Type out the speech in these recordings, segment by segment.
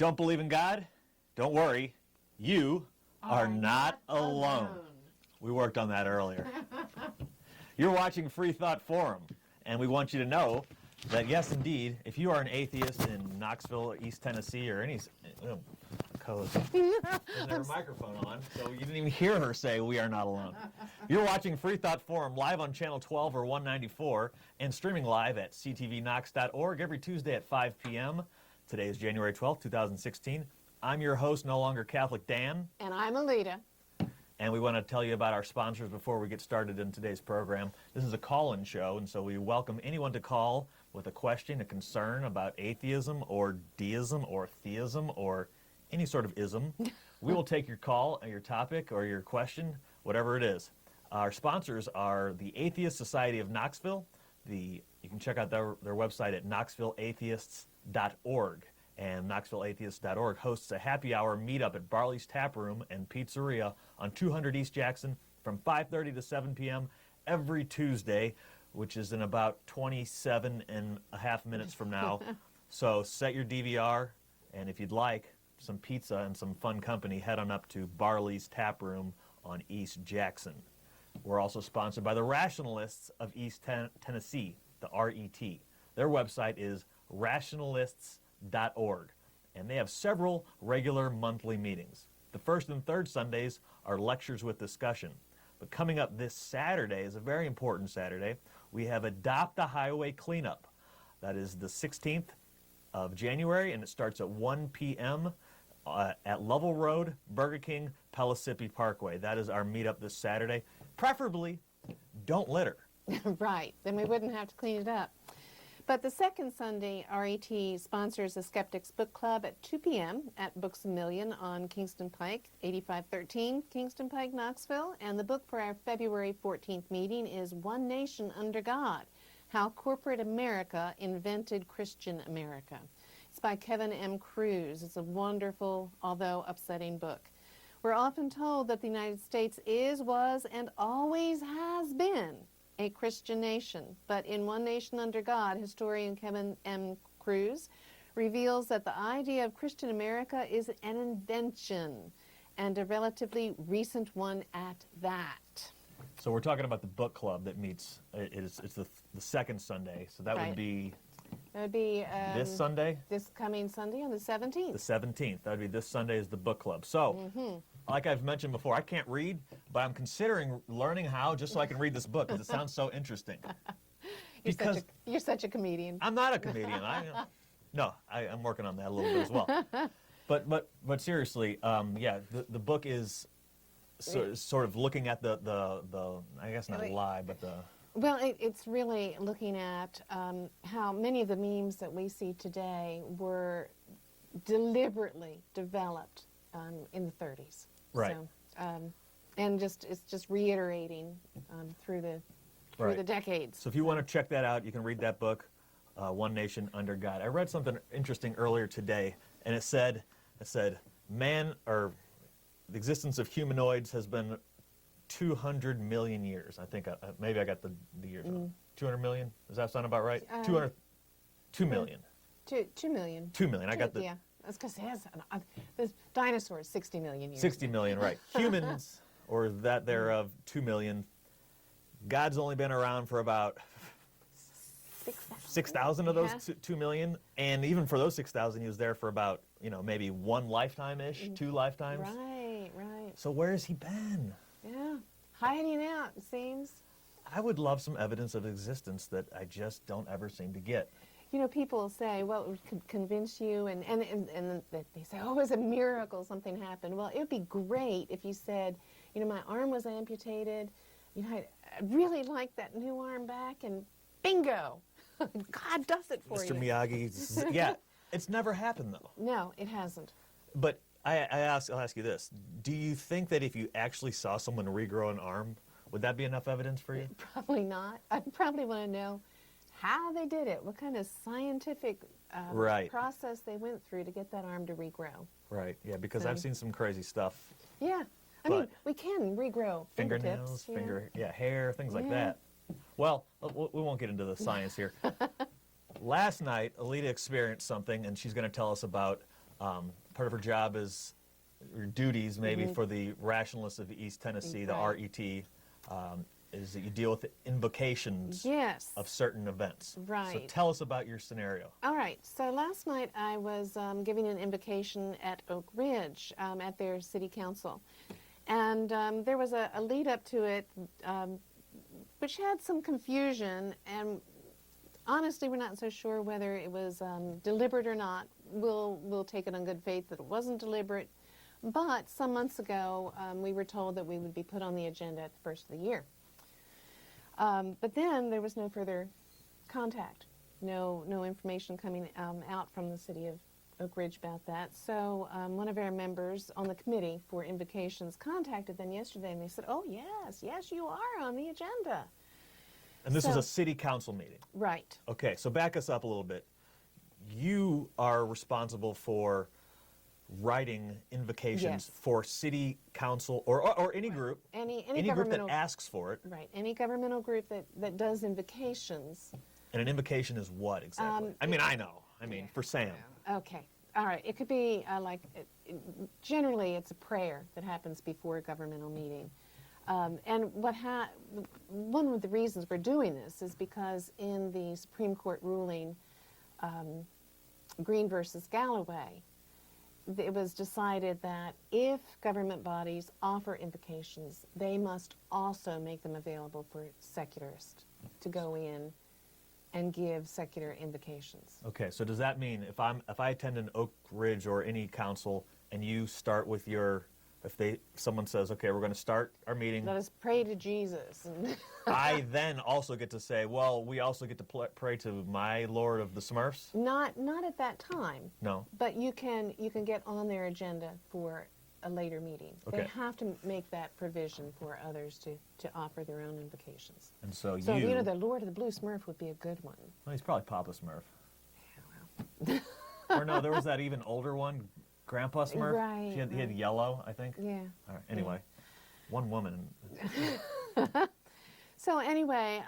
Don't believe in God? Don't worry. You are not alone. We worked on that earlier. You're watching Freethought Forum, and we want you to know that, yes, indeed, if you are an atheist in Knoxville, East Tennessee, or any... There's never a microphone on, so you didn't even hear her say we are not alone. You're watching Freethought Forum live on Channel 12 or 194 and streaming live at ctvknox.org every Tuesday at 5 p.m. Today is January 12th, 2016. I'm your host, No Longer Catholic Dan. And I'm Alita. And we want to tell you about our sponsors before we get started in today's program. This is a call-in show, and so we welcome anyone to call with a question, a concern about atheism or deism or theism or any sort of ism. We will take your call, or your topic, or your question, whatever it is. Our sponsors are the Atheist Society of Knoxville. You can check out their website at knoxvilleatheists.org. And knoxvilleatheists.org hosts a happy hour meetup at Barley's Tap Room and Pizzeria on 200 East Jackson from 5:30 to 7 p.m. every Tuesday, which is in about 27 and a half minutes from now. So set your DVR, and if you'd like some pizza and some fun company, head on up to Barley's Tap Room on East Jackson. We're also sponsored by the Rationalists of East Tennessee, the RET. Their website is rationalists.org, and they have several regular monthly meetings. The first and third Sundays are lectures with discussion. But coming up this Saturday is a very important Saturday. We have Adopt a Highway Cleanup. That is the 16th of January, and it starts at 1 p.m. At Lovell Road, Burger King, Pellissippi Parkway. That is our meetup this Saturday. Preferably, don't litter. Right, then we wouldn't have to clean it up. But the second Sunday, RET sponsors the Skeptics Book Club at 2 p.m. at Books A Million on Kingston Pike, 8513 Kingston Pike, Knoxville. And the book for our February 14th meeting is One Nation Under God, How Corporate America Invented Christian America. It's by Kevin M. Cruz. It's a wonderful, although upsetting book. We're often told that the United States is, was, and always has been a Christian nation. But in One Nation Under God, historian Kevin M. Cruz reveals that the idea of Christian America is an invention, and a relatively recent one at that. So we're talking about the book club that meets, it's the second Sunday, so that would be... That would be... this Sunday? This coming Sunday on the 17th. The 17th. That would be this Sunday is the book club. So, like I've mentioned before, I can't read, but I'm considering learning how just so I can read this book because it sounds so interesting. You're such a comedian. I'm not a comedian. I'm working on that a little bit as well. But seriously, yeah, the book is sort of looking at the I guess not a lie, but the... Well, it's really looking at how many of the memes that we see today were deliberately developed in the 30s. Right. So, and it's just reiterating through the decades. So if you want to check that out, you can read that book, One Nation Under God. I read something interesting earlier today, and it said, man, or the existence of humanoids has been 200 million years. I think maybe I got the years wrong. 200 million? Does that sound about right? 2 million. 2 million. 2 million. I got the... Yeah, that's because the dinosaurs 60 million years. 60 million, right. Humans, or that thereof, 2 million. God's only been around for about 6,000 of those 2 million. And even for those 6,000, he was there for about, maybe one lifetime-ish, 2 lifetimes. Right. So where has he been? Yeah, hiding out, it seems. I would love some evidence of existence that I just don't ever seem to get. People say, well, it would convince you, and they say, oh, it was a miracle, something happened. Well, it would be great if you said, my arm was amputated, I'd really like that new arm back, and bingo, God does it for you. Mr. Miyagi, yeah, it's never happened, though. No, it hasn't. But I'll ask you this. Do you think that if you actually saw someone regrow an arm, would that be enough evidence for you? Probably not. I'd probably want to know how they did it, what kind of scientific process they went through to get that arm to regrow. Right, yeah, because I've seen some crazy stuff. Yeah, I mean, we can regrow fingernails, hair, things like that. Well, we won't get into the science here. Last night, Alita experienced something, and she's going to tell us about Part of her job is, or duties maybe, for the Rationalists of East Tennessee, the Right. RET, is that you deal with the invocations Yes. of certain events. So Right. tell us about your scenario. All right. So last night I was giving an invocation at Oak Ridge at their city council. And there was a lead up to it which had some confusion. And honestly, we're not so sure whether it was deliberate or not. We'll take it on good faith that it wasn't deliberate. But some months ago, we were told that we would be put on the agenda at the first of the year. But then there was no further contact, no information coming out from the city of Oak Ridge about that. So one of our members on the committee for Invocations contacted them yesterday, and they said, "Oh yes, you are on the agenda." And this was So- a city council meeting. Right. Okay, so back us up a little bit. You are responsible for writing invocations Yes. for city council or any group, Any group that governmental asks for it. right, any governmental group that does invocations. And an invocation is what exactly? I mean, I know. I mean, for Sam. Okay. All right. It could be generally it's a prayer that happens before a governmental meeting. And one of the reasons we're doing this is because in the Supreme Court ruling, Green versus Galloway, it was decided that if government bodies offer invocations, they must also make them available for secularists to go in and give secular invocations. Okay, so does that mean if I attend an Oak Ridge or any council and you start with someone says, okay, we're going to start our meeting, Let us pray to Jesus. I then also get to say, well, we also get to pray to my Lord of the Smurfs? Not at that time. No. But you can get on their agenda for a later meeting. They Okay. have to make that provision for others to offer their own invocations. And so So the Lord of the Blue Smurf would be a good one. well, he's probably Papa Smurf. Or no, there was that even older one, Grandpa Smurf. Right, He had right. yellow, I think. Yeah. All right, anyway, one woman. So anyway,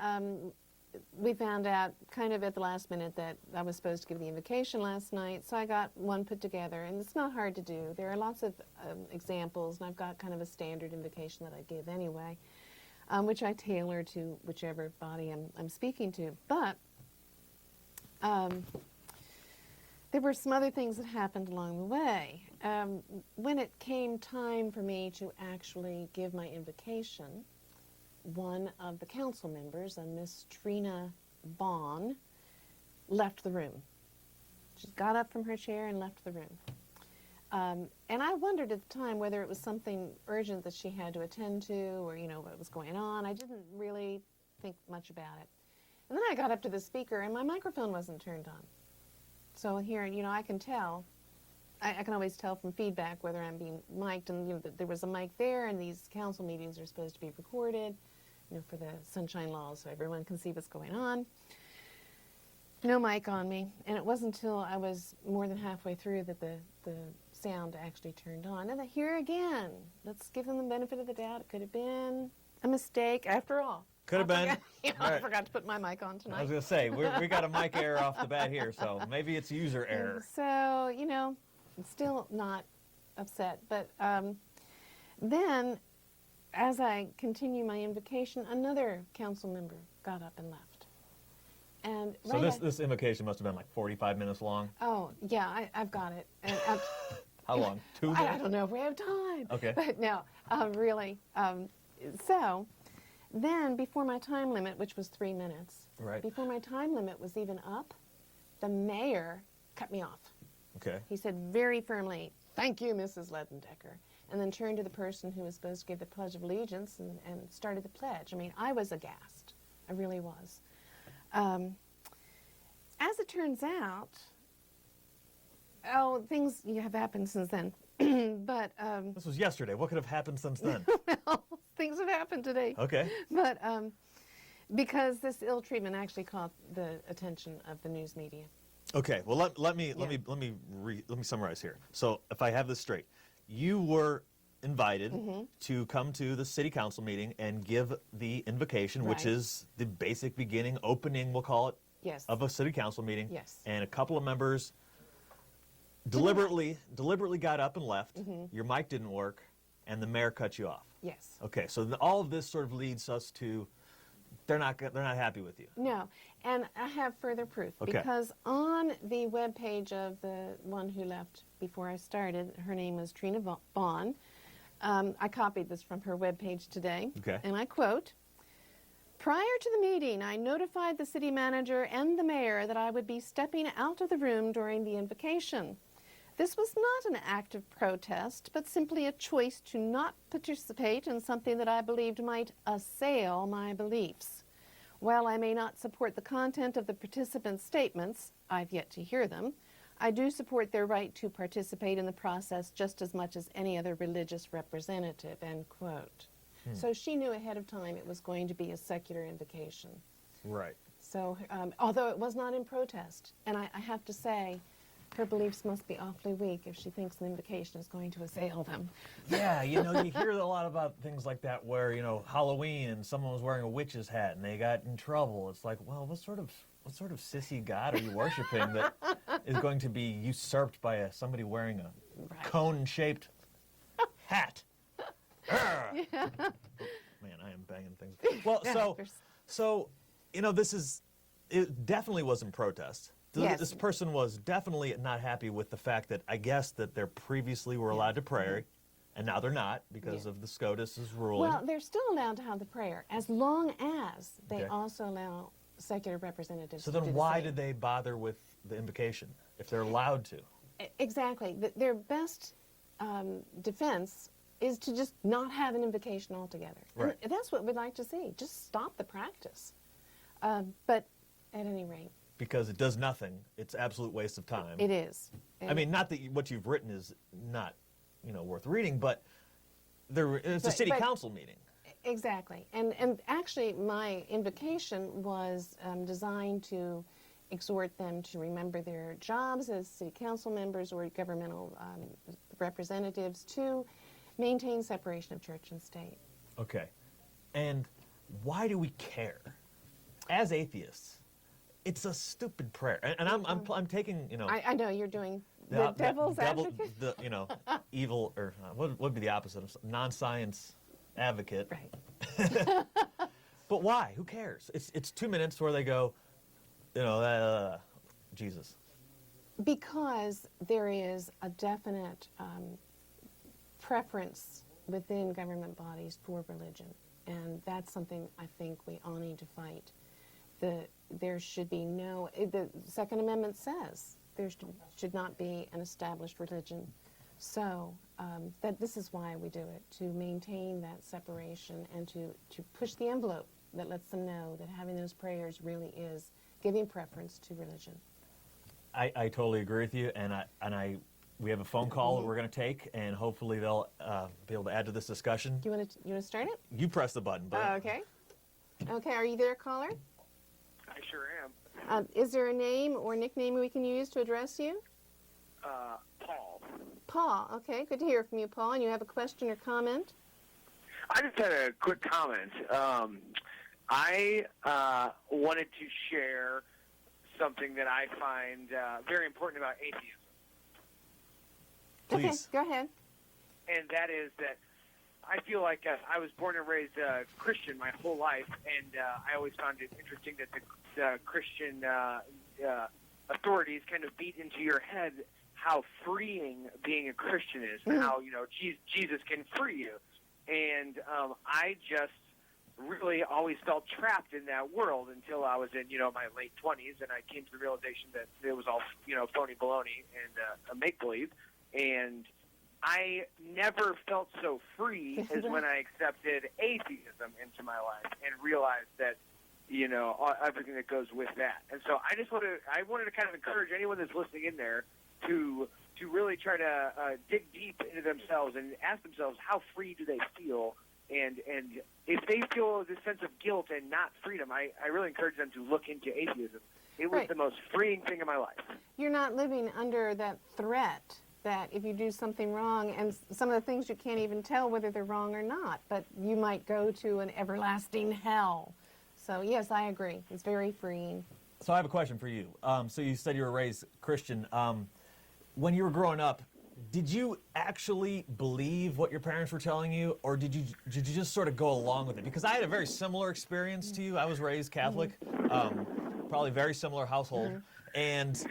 we found out kind of at the last minute that I was supposed to give the invocation last night, so I got one put together, and it's not hard to do. There are lots of examples, and I've got kind of a standard invocation that I give anyway, which I tailor to whichever body I'm speaking to. But there were some other things that happened along the way. When it came time for me to actually give my invocation, one of the council members, a Miss Trina Bond, left the room. She got up from her chair and left the room. And I wondered at the time whether it was something urgent that she had to attend to or, what was going on. I didn't really think much about it. And then I got up to the speaker and my microphone wasn't turned on. So here, I can tell. I can always tell from feedback whether I'm being mic'd, and there was a mic there, and these council meetings are supposed to be recorded, for the sunshine laws, so everyone can see what's going on. No mic on me, and it wasn't until I was more than halfway through that the sound actually turned on. And here again, let's give them the benefit of the doubt. It could have been a mistake, after all. Could have been. I Right. forgot to put my mic on tonight. I was going to say, we got a mic error off the bat here, so maybe it's user error. So, still not upset. But then, as I continue my invocation, another council member got up and left. And So this invocation must have been like 45 minutes long. Oh, yeah, I've got it. And, How long? 2 minutes? I don't know if we have time. Okay. But no, really. So then, before my time limit, which was 3 minutes, Right. before my time limit was even up, the mayor cut me off. Okay. He said very firmly, "Thank you, Mrs. Ledendecker," and then turned to the person who was supposed to give the Pledge of Allegiance and started the pledge. I mean, I was aghast. I really was. As it turns out, things have happened since then. But, This was yesterday. What could have happened since then? well, things have happened today. Okay. But because this ill treatment actually caught the attention of the news media. Okay. Well, let me summarize here. So, if I have this straight, you were invited to come to the city council meeting and give the invocation, which Right. is the basic beginning, opening, we'll call it, Yes. of a city council meeting. Yes. And a couple of members deliberately got up and left. Your mic didn't work, and the mayor cut you off. Yes. Okay, so all of this sort of leads us to they're not happy with you. No, and I have further proof Okay. because on the webpage of the one who left before I started, her name was Trina Vaughn. I copied this from her webpage today, Okay. and I quote, "Prior to the meeting, I notified the city manager and the mayor that I would be stepping out of the room during the invocation. This was not an act of protest, but simply a choice to not participate in something that I believed might assail my beliefs. While I may not support the content of the participants' statements, I've yet to hear them, I do support their right to participate in the process just as much as any other religious representative," end quote. So she knew ahead of time it was going to be a secular invocation. Right. So, although it was not in protest, and I have to say, her beliefs must be awfully weak if she thinks an invocation is going to assail them. Yeah, you hear a lot about things like that where, Halloween and someone was wearing a witch's hat and they got in trouble. It's like, well, what sort of sissy god are you worshiping that is going to be usurped by somebody wearing a cone-shaped hat? Yeah. Man, I am banging things. Well, so it definitely was in protest. Yes. This person was definitely not happy with the fact that I guess that they previously were allowed to pray, and now they're not because of the SCOTUS's ruling. Well, they're still allowed to have the prayer as long as they Okay. also allow secular representatives So to do then the why same. did they bother with the invocation if they're allowed to? Exactly. Their best defense is to just not have an invocation altogether. Right. And that's what we'd like to see. Just stop the practice. But at any rate, Because it does nothing. It's absolute waste of time. it is. I mean, not that what you've written is not, worth reading, but it's a city council meeting. Exactly. And actually, my invocation was designed to exhort them to remember their jobs as city council members or governmental representatives to maintain separation of church and state. Okay. And why do we care? As atheists, it's a stupid prayer. And I'm taking, I know you're doing the devil's advocate. Evil, or what would be the opposite of non-science advocate. Right. But why? Who cares? It's 2 minutes where they go, Jesus. Because there is a definite preference within government bodies for religion. And that's something I think we all need to fight. There should be the Second Amendment says there should not be an established religion. So that this is why we do it, to maintain that separation and to push the envelope that lets them know that having those prayers really is giving preference to religion. I totally agree with you, and we have a phone call that we're going to take, and hopefully they'll be able to add to this discussion. You want to start it? You press the button, bud. Okay. Okay, are you there, caller? I sure am. Is there a name or nickname we can use to address you? Paul. Paul, okay, good to hear from you, Paul. And you have a question or comment? I just had a quick comment. I wanted to share something that I find very important about atheism. Please. Okay, go ahead. And that is that I feel like I was born and raised Christian my whole life, and I always found it interesting that the Christian authorities kind of beat into your head how freeing being a Christian is, and how Jesus can free you. And I just really always felt trapped in that world until I was in my late 20s, and I came to the realization that it was all phony baloney and a make believe. And I never felt so free as when I accepted atheism into my life and realized that, everything that goes with that. And so I wanted to kind of encourage anyone that's listening in there to really try to dig deep into themselves and ask themselves how free do they feel, and if they feel this sense of guilt and not freedom, I really encourage them to look into atheism. It was the most freeing thing in my life. You're not living under that threat that if you do something wrong, and some of the things you can't even tell whether they're wrong or not, but you might go to an everlasting hell. So yes, I agree. It's very freeing. So I have a question for you. So you said you were raised Christian. when you were growing up, did you actually believe what your parents were telling you, or did you just sort of go along with it? Because I had a very similar experience to you. I was raised Catholic, probably very similar household, and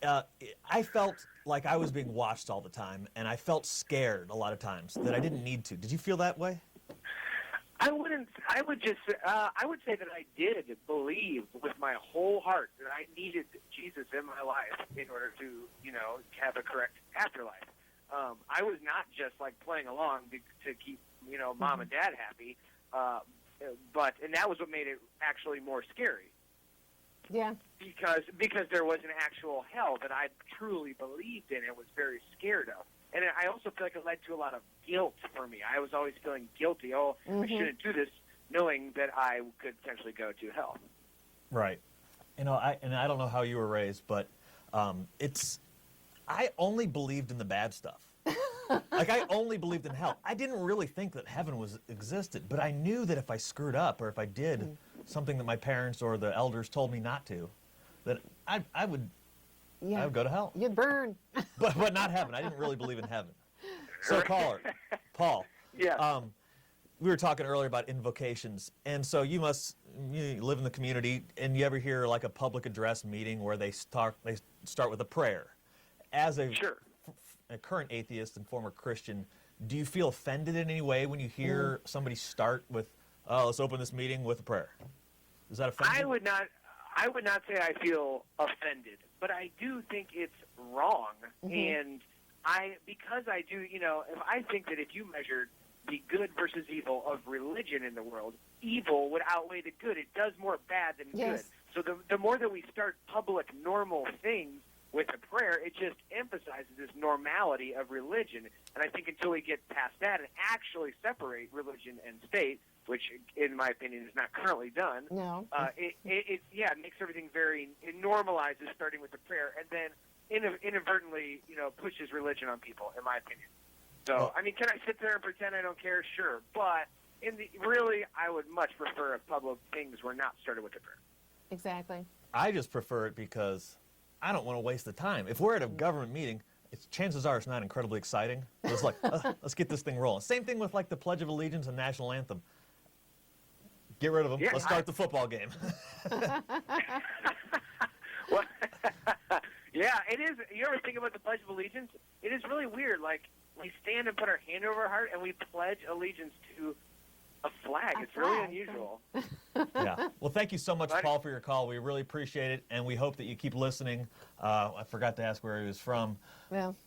I felt like I was being watched all the time, and I felt scared a lot of times that I didn't need to. Did you feel that way? I wouldn't. I would just. I would say that I did believe with my whole heart that I needed Jesus in my life in order to, have a correct afterlife. I was not just like playing along to keep, mom and dad happy. And that was what made it actually more scary. Yeah. Because there was an actual hell that I truly believed in and was very scared of. And I also feel like it led to a lot of guilt for me. I was always feeling guilty. I shouldn't do this, knowing that I could potentially go to hell. Right. I don't know how you were raised, but I only believed in the bad stuff. Like, I only believed in hell. I didn't really think that heaven existed, but I knew that if I screwed up or if I did something that my parents or the elders told me not to, that I would go to hell. You'd burn. But not heaven. I didn't really believe in heaven. So, Paul. Yeah. We were talking earlier about invocations, and so you live in the community, and you ever hear like a public address meeting where they start with a prayer. As a current atheist and former Christian, do you feel offended in any way when you hear somebody start with, "Oh, let's open this meeting with a prayer"? Is that offensive? I would not say I feel offended, but I do think it's wrong. And because I do, if I think that if you measured the good versus evil of religion in the world, evil would outweigh the good. It does more bad than good. So the more that we start public normal things with a prayer, it just emphasizes this normality of religion. And I think until we get past that and actually separate religion and state, which in my opinion is not currently done, it makes everything it normalizes starting with the prayer, and then inadvertently, pushes religion on people, in my opinion. So, can I sit there and pretend I don't care? Sure. But I would much prefer if public things were not started with the prayer. Exactly. I just prefer it because I don't want to waste the time. If we're at a government meeting, chances are it's not incredibly exciting. It's like, let's get this thing rolling. Same thing with like the Pledge of Allegiance and National Anthem. Get rid of them. Yeah, let's start the football game. Well, yeah, it is. You ever think about the Pledge of Allegiance? It is really weird. Like, we stand and put our hand over our heart and we pledge allegiance to a flag. It's really unusual. Yeah. Well, thank you so much, Paul, for your call. We really appreciate it, and we hope that you keep listening. I forgot to ask where he was from,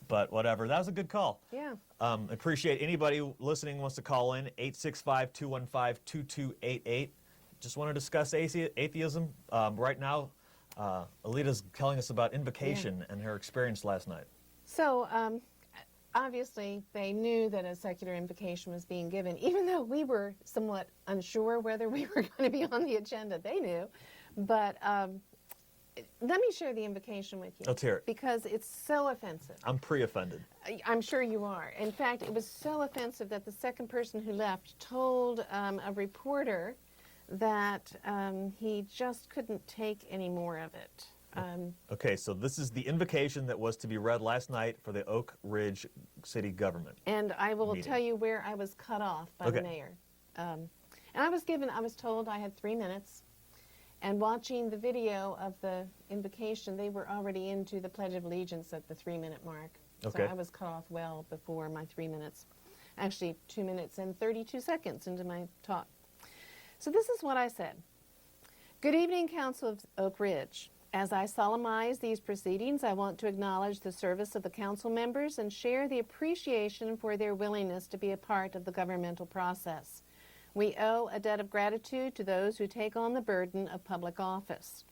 but whatever. That was a good call. Yeah. Appreciate anybody listening wants to call in, 865-215-2288. Just want to discuss atheism. Right now, Alita's telling us about Invocation and her experience last night. So, obviously, they knew that a secular invocation was being given, even though we were somewhat unsure whether we were going to be on the agenda. They knew. But let me share the invocation with you. Let's hear it. Because it's so offensive. I'm pre-offended. I'm sure you are. In fact, it was so offensive that the second person who left told a reporter that he just couldn't take any more of it. Okay, so this is the invocation that was to be read last night for the Oak Ridge City government. And I will tell you where I was cut off by the mayor. And I was told I had 3 minutes. And watching the video of the invocation, they were already into the Pledge of Allegiance at the 3-minute mark. Okay. So I was cut off well before my 3 minutes. Actually, 2 minutes and 32 seconds into my talk. So this is what I said. Good evening, Council of Oak Ridge. As I solemnize these proceedings, I want to acknowledge the service of the council members and share the appreciation for their willingness to be a part of the governmental process. We owe a debt of gratitude to those who take on the burden of public office.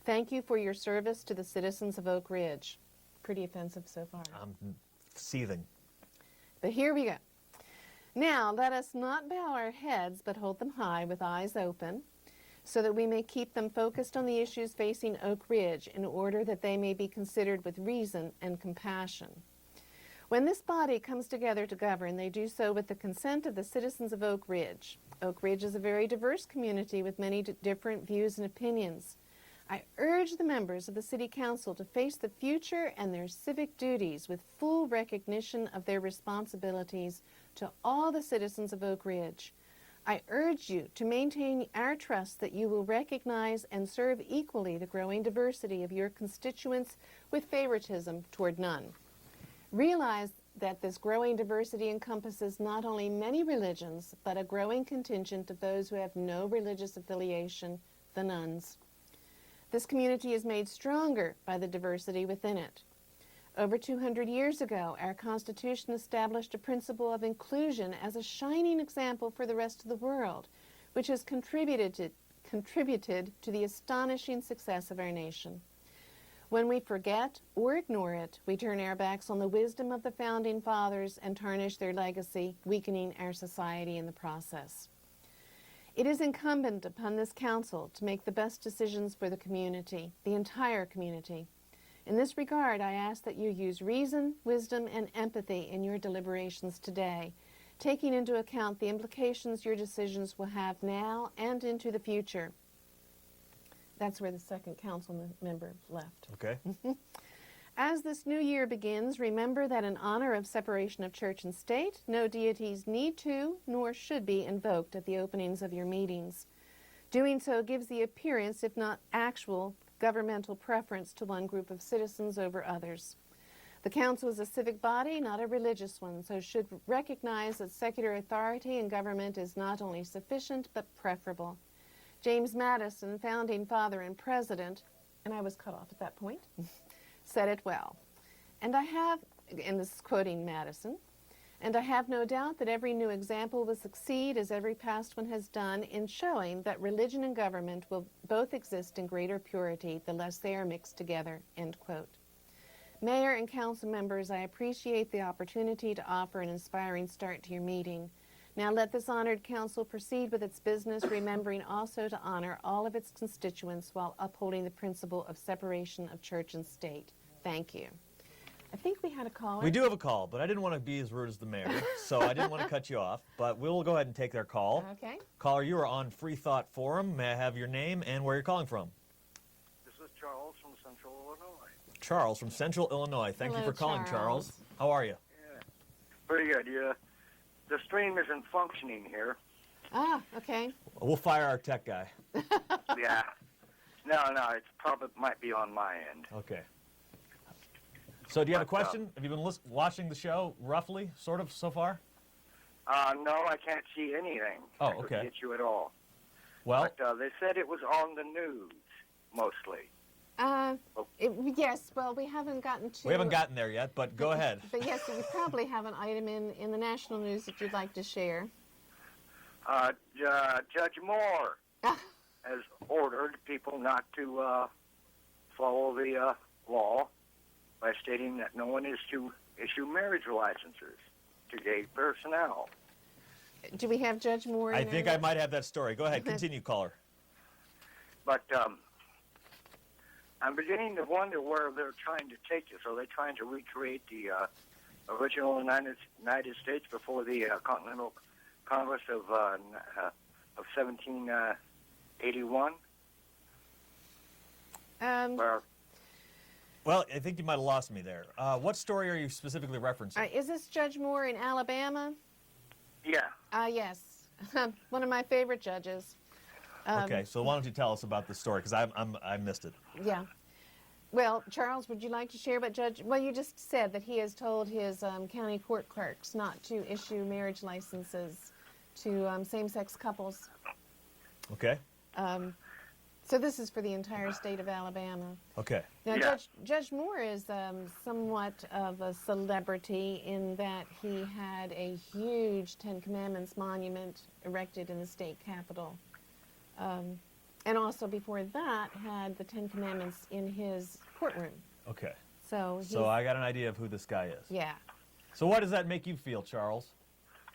Thank you for your service to the citizens of Oak Ridge. Pretty offensive so far. I'm seething. But here we go. Now, let us not bow our heads, but hold them high with eyes open, so that we may keep them focused on the issues facing Oak Ridge in order that they may be considered with reason and compassion. When this body comes together to govern, they do so with the consent of the citizens of Oak Ridge. Oak Ridge is a very diverse community with many different views and opinions. I urge the members of the City Council to face the future and their civic duties with full recognition of their responsibilities to all the citizens of Oak Ridge. I urge you to maintain our trust that you will recognize and serve equally the growing diversity of your constituents with favoritism toward none. Realize that this growing diversity encompasses not only many religions, but a growing contingent of those who have no religious affiliation, the nones. This community is made stronger by the diversity within it. Over 200 years ago, our Constitution established a principle of inclusion as a shining example for the rest of the world, which has contributed to the astonishing success of our nation. When we forget or ignore it, we turn our backs on the wisdom of the Founding Fathers and tarnish their legacy, weakening our society in the process. It is incumbent upon this council to make the best decisions for the community, the entire community. In this regard, I ask that you use reason, wisdom, and empathy in your deliberations today, taking into account the implications your decisions will have now and into the future. That's where the second council member left. Okay. As this new year begins, remember that in honor of separation of church and state, no deities need to nor should be invoked at the openings of your meetings. Doing so gives the appearance, if not actual, governmental preference to one group of citizens over others. The council is a civic body, not a religious one, so should recognize that secular authority in government is not only sufficient but preferable. James Madison, founding father and president, and I was cut off at that point, said it well. And this is quoting Madison, and I have no doubt that every new example will succeed as every past one has done in showing that religion and government will both exist in greater purity the less they are mixed together, end quote. Mayor and council members, I appreciate the opportunity to offer an inspiring start to your meeting. Now let this honored council proceed with its business, remembering also to honor all of its constituents while upholding the principle of separation of church and state. Thank you. I think we had a caller. We do have a call, but I didn't want to be as rude as the mayor, so I didn't want to cut you off. But we'll go ahead and take their call. Okay. Caller, you are on Freethought Forum. May I have your name and where you're calling from? This is Charles from Central Illinois. Charles from Central Illinois. Thank you Hello, for calling, Charles. How are you? Yeah. Pretty good. Yeah. The stream isn't functioning here. Ah, okay. We'll fire our tech guy. Yeah. No, it probably might be on my end. Okay. So do you have a But, question? Have you been watching the show roughly, sort of, so far? No, I can't see anything. Oh, I couldn't okay. get you at all. Well, But they said it was on the news, mostly. Yes, well, we haven't gotten to... we haven't gotten there yet, but go ahead. But yes, you probably have an item in the national news that you'd like to share. Judge Moore has ordered people not to follow the law by stating that no one is to issue marriage licenses to gay personnel. Do we have Judge Moore in I think I might have that story. Go ahead, continue, caller. But I'm beginning to wonder where they're trying to take us. Are they trying to recreate the original United States before the Continental Congress of 1781? Where Well, I think you might have lost me there. What story are you specifically referencing? Is this Judge Moore in Alabama? yeah. Yes. One of my favorite judges. Okay, so why don't you tell us about the story, because I missed it. Yeah. Well, Charles, would you like to share about Judge... Well, you just said that he has told his county court clerks not to issue marriage licenses to same-sex couples. Okay. So this is for the entire state of Alabama. Okay. Now, Yeah. Judge Moore is somewhat of a celebrity in that he had a huge Ten Commandments monument erected in the state capitol. And also before that had the Ten Commandments in his courtroom. Okay. So So I got an idea of who this guy is. yeah. So what does that make you feel, Charles?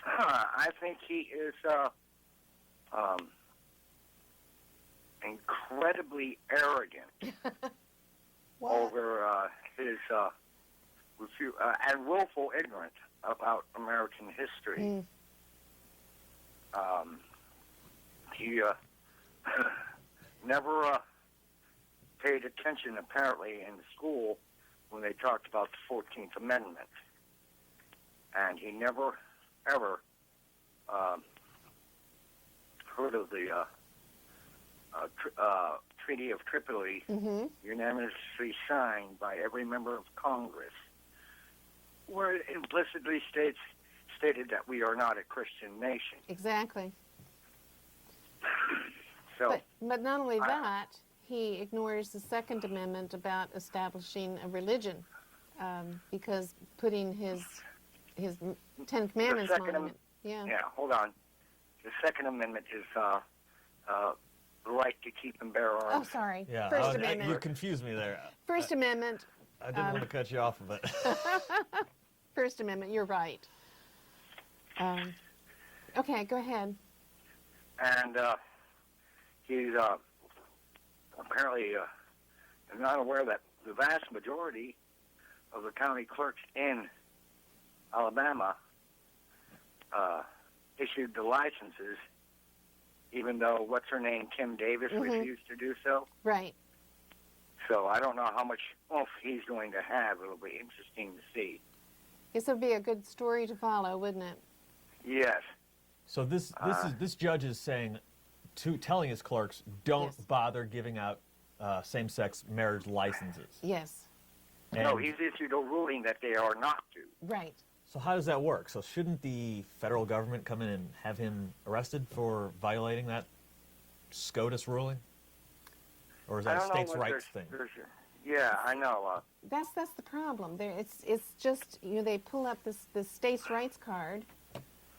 I think he is incredibly arrogant over his and willful ignorance about American history. He never paid attention apparently in school when they talked about the 14th Amendment. And he never, ever heard of the Treaty of Tripoli, unanimously signed by every member of Congress, where it implicitly stated that we are not a Christian nation. Exactly. So, But not only that, he ignores the Second Amendment about establishing a religion, because putting his Ten Commandments monument. Yeah, hold on. The Second Amendment is the right to keep and bear arms. Oh, sorry. Yeah, First Amendment. you confused me there. First Amendment. I didn't want to cut you off of it. First Amendment, you're right. Okay, go ahead. And he's apparently not aware that the vast majority of the county clerks in Alabama issued the licenses, even though what's-her-name, Kim Davis, refused to do so. Right. So I don't know how much oomph he's going to have. It'll be interesting to see. This would be a good story to follow, wouldn't it? Yes. So this judge is saying, telling his clerks, don't bother giving out same-sex marriage licenses. Yes. And no, he's issued a ruling that they are not to. Right. so how does that work? So shouldn't the federal government come in and have him arrested for violating that SCOTUS ruling? Or is that a states' rights thing? Yeah, I know. That's the problem. It's just they pull up this states' rights card,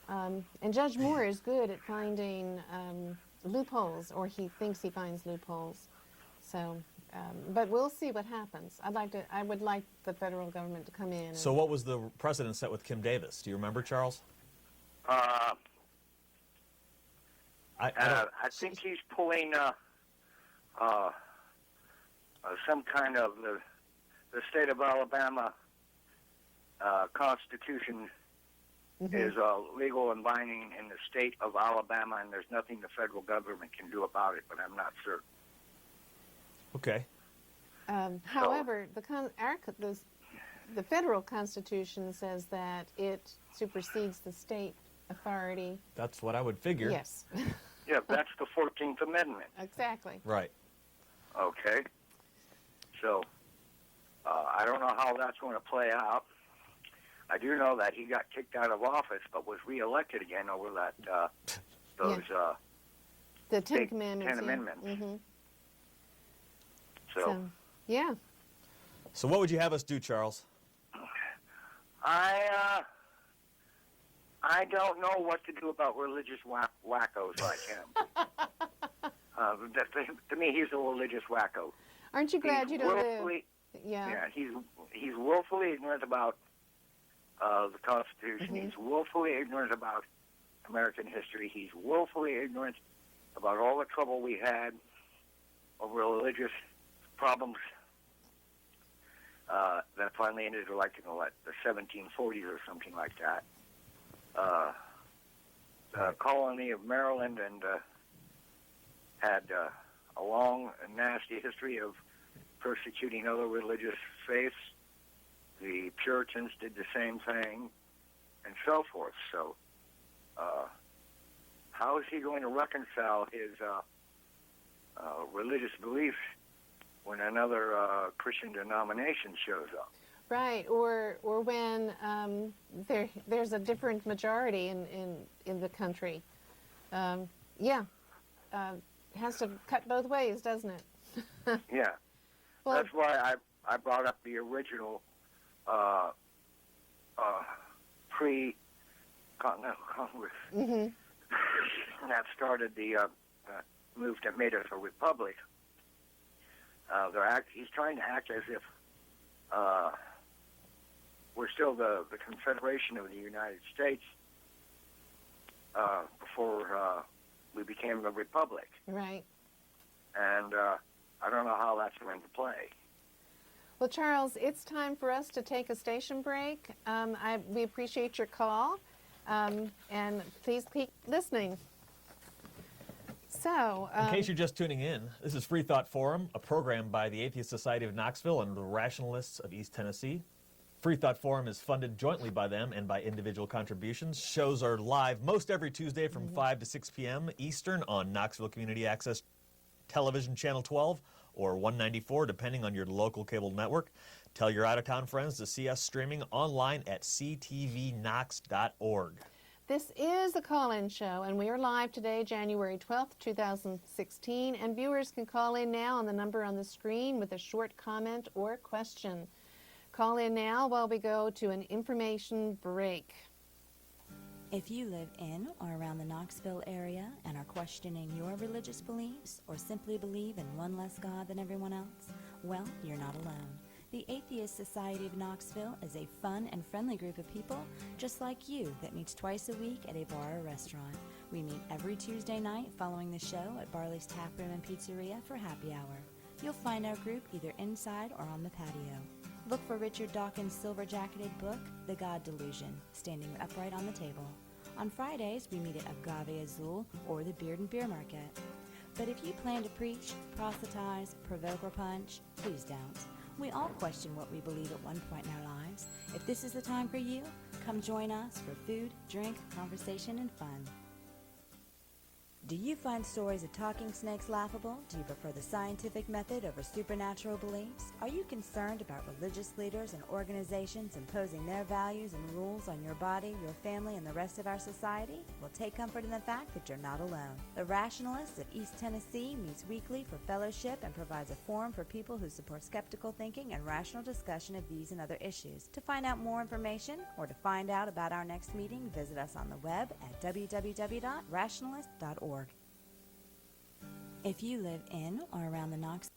and Judge Moore is good at finding loopholes, or he thinks he finds loopholes. So, but we'll see what happens. I would like the federal government to come in. So what was the precedent set with Kim Davis? Do you remember, Charles? I think he's pulling some kind of the state of Alabama Constitution is legal and binding in the state of Alabama, and there's nothing the federal government can do about it, but I'm not certain. Okay. However, the federal Constitution says that it supersedes the state authority. That's what I would figure. Yes. Yeah, that's the 14th Amendment. Exactly. Right. Okay. So, I don't know how that's going to play out. I do know that he got kicked out of office, but was reelected again over that the Ten Commandments. 10 Amendments. Mm-hmm. So, yeah. So what would you have us do, Charles? I don't know what to do about religious wackos like him. To me, he's a religious wacko. Aren't you glad you don't live? Yeah, he's willfully ignorant about the Constitution. He's willfully ignorant about American history. He's willfully ignorant about all the trouble we had over religious problems that finally ended like in the 1740s or something like that. The colony of Maryland and had a long and nasty history of persecuting other religious faiths. The Puritans did the same thing, and so forth. So, how is he going to reconcile his religious beliefs when another Christian denomination shows up? Right, or when there's a different majority in the country. Has to cut both ways, doesn't it? Yeah. Well, that's why I brought up the original pre-Continental Congress that started the move that made us a republic. He's trying to act as if we're still the Confederation of the United States before we became a republic. Right. And I don't know how that's going to play. Well, Charles, it's time for us to take a station break. We appreciate your call, and please keep listening. So, In case you're just tuning in, this is Freethought Forum, a program by the Atheist Society of Knoxville and the Rationalists of East Tennessee. Freethought Forum is funded jointly by them and by individual contributions. Shows are live most every Tuesday from 5 to 6 p.m. Eastern on Knoxville Community Access Television Channel 12 or 194, depending on your local cable network. Tell your out-of-town friends to see us streaming online at ctvknox.org. this is a call-in show, and we are live today, January 12th, 2016, and viewers can call in now on the number on the screen with a short comment or question. Call in now while we go to an information break. If you live in or around the Knoxville area and are questioning your religious beliefs or simply believe in one less God than everyone else, well, you're not alone. The Atheist Society of Knoxville is a fun and friendly group of people just like you that meets twice a week at a bar or restaurant. We meet every Tuesday night following the show at Barley's Tap Room and Pizzeria for happy hour. You'll find our group either inside or on the patio. Look for Richard Dawkins' silver-jacketed book, The God Delusion, standing upright on the table. On Fridays, we meet at Agave Azul or the Beard and Beer Market. But if you plan to preach, proselytize, provoke, or punch, please don't. We all question what we believe at one point in our lives. If this is the time for you, come join us for food, drink, conversation, and fun. Do you find stories of talking snakes laughable? Do you prefer the scientific method over supernatural beliefs? Are you concerned about religious leaders and organizations imposing their values and rules on your body, your family, and the rest of our society? Well, take comfort in the fact that you're not alone. The Rationalists of East Tennessee meets weekly for fellowship and provides a forum for people who support skeptical thinking and rational discussion of these and other issues. To find out more information or to find out about our next meeting, visit us on the web at www.rationalist.org. If you live in or around the Knoxville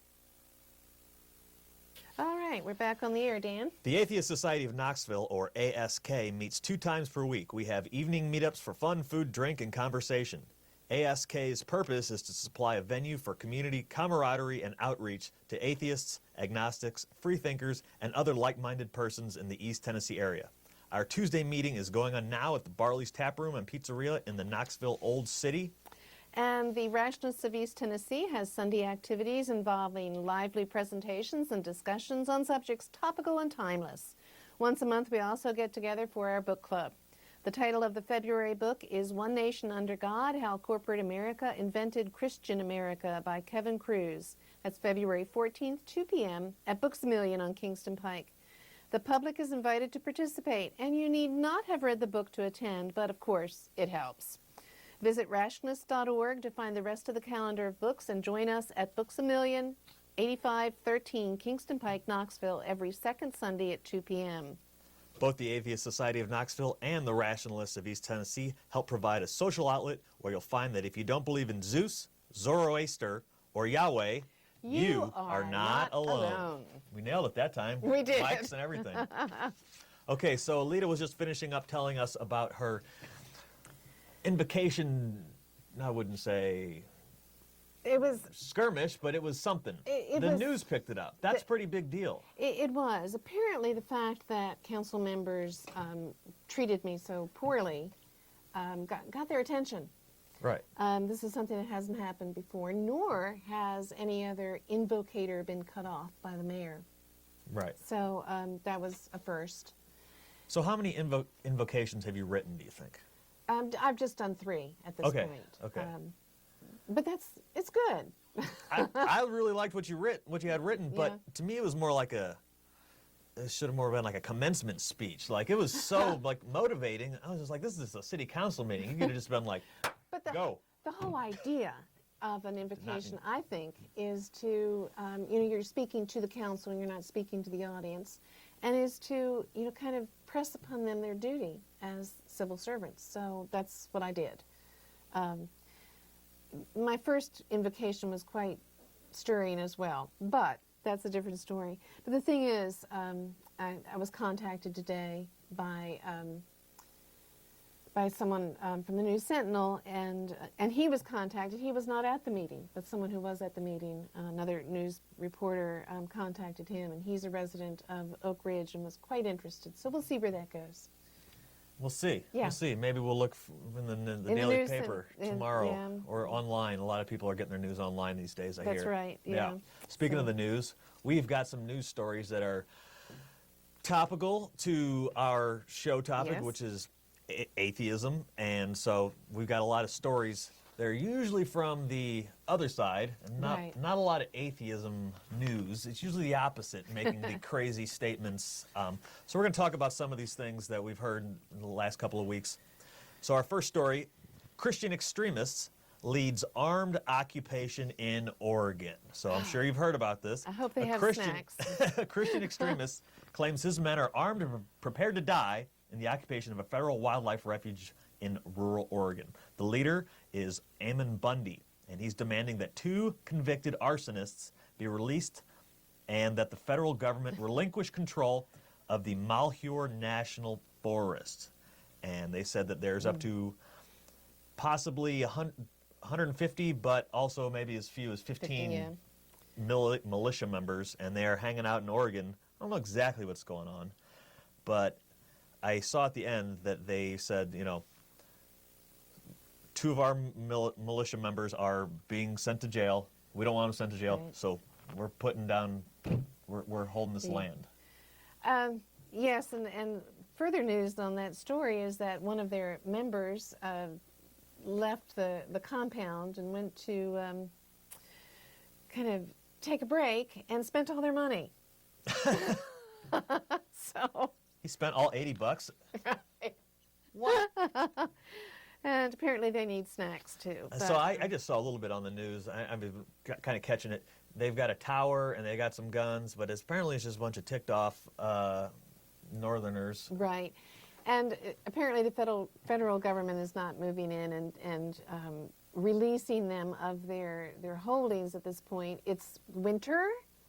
All right, we're back on the air, Dan. The Atheist Society of Knoxville, or ASK, meets 2 times per week. We have evening meetups for fun, food, drink, and conversation. ASK's purpose is to supply a venue for community camaraderie and outreach to atheists, agnostics, freethinkers, and other like-minded persons in the East Tennessee area. Our Tuesday meeting is going on now at the Barley's Tap Room and Pizzeria in the Knoxville Old City. And the Rationalists of East Tennessee has Sunday activities involving lively presentations and discussions on subjects topical and timeless. Once a month, we also get together for our book club. The title of the February book is One Nation Under God, How Corporate America Invented Christian America by Kevin Cruz. That's February 14th, 2 p.m. at Books A Million on Kingston Pike. The public is invited to participate, and you need not have read the book to attend, but of course, it helps. Visit rationalist.org to find the rest of the calendar of books and join us at Books A Million, 8513 Kingston Pike, Knoxville, every second Sunday at 2 p.m. Both the Atheist Society of Knoxville and the Rationalists of East Tennessee help provide a social outlet where you'll find that if you don't believe in Zeus, Zoroaster, or Yahweh, you are not alone. We nailed it that time. We did. Mics and everything. Okay, so Alita was just finishing up telling us about her invocation, I wouldn't say It was skirmish, but it was something. It the was- news picked it up. That's a pretty big deal. It was. Apparently, the fact that council members treated me so poorly got their attention. Right. This is something that hasn't happened before, nor has any other invocator been cut off by the mayor. Right. So that was a first. So how many invocations have you written, do you think? I've just done 3 at this Okay, point. okay. But it's good. I really liked what you had written, but Yeah. to me it was more like it should have more been like a commencement speech. Like it was so like motivating. I was just like, this is a city council meeting. You could have just been like, But go. The whole idea of an invocation, I think, is to, you're speaking to the council and you're not speaking to the audience, and is to, kind of press upon them their duty as civil servants. So that's what I did. My first invocation was quite stirring as well, but that's a different story. But the thing is, I was contacted today by someone from the News Sentinel, and he was contacted. He was not at the meeting, but someone who was at the meeting, another news reporter, contacted him, and he's a resident of Oak Ridge and was quite interested. So we'll see where that goes. We'll see. Yeah. We'll see. Maybe we'll look in the the daily news paper and- tomorrow yeah. or online. A lot of people are getting their news online these days, I hear. That's right, yeah. Speaking So- of the news, we've got some news stories that are topical to our show topic, Yes. which is atheism. And so we've got a lot of stories. They're usually from the other side, and Right. not a lot of atheism news. It's usually the opposite, making the crazy statements. So we're going to talk about some of these things that we've heard in the last couple of weeks. So our first story, Christian extremists leads armed occupation in Oregon. So I'm sure you've heard about this. I hope they have snacks. A Christian extremist claims his men are armed and prepared to die in the occupation of a federal wildlife refuge in rural Oregon. The leader is Ammon Bundy, and he's demanding that 2 convicted arsonists be released and that the federal government relinquish control of the Malheur National Forest. And they said that there's up to possibly 150, but also maybe as few as 15 yeah. militia members, and they are hanging out in Oregon. I don't know exactly what's going on, but I saw at the end that they said, 2 of our militia members are being sent to jail. We don't want them sent to jail, Right. so we're putting down, we're holding this Yeah. land. Yes, and further news on that story is that one of their members left the compound and went to kind of take a break and spent all their money. So, He spent all $80. what? And apparently they need snacks too. So I just saw a little bit on the news. I've been kind of catching it. They've got a tower and they got some guns, but apparently it's just a bunch of ticked off northerners. Right. And apparently the federal government is not moving in and releasing them of their holdings at this point. It's winter,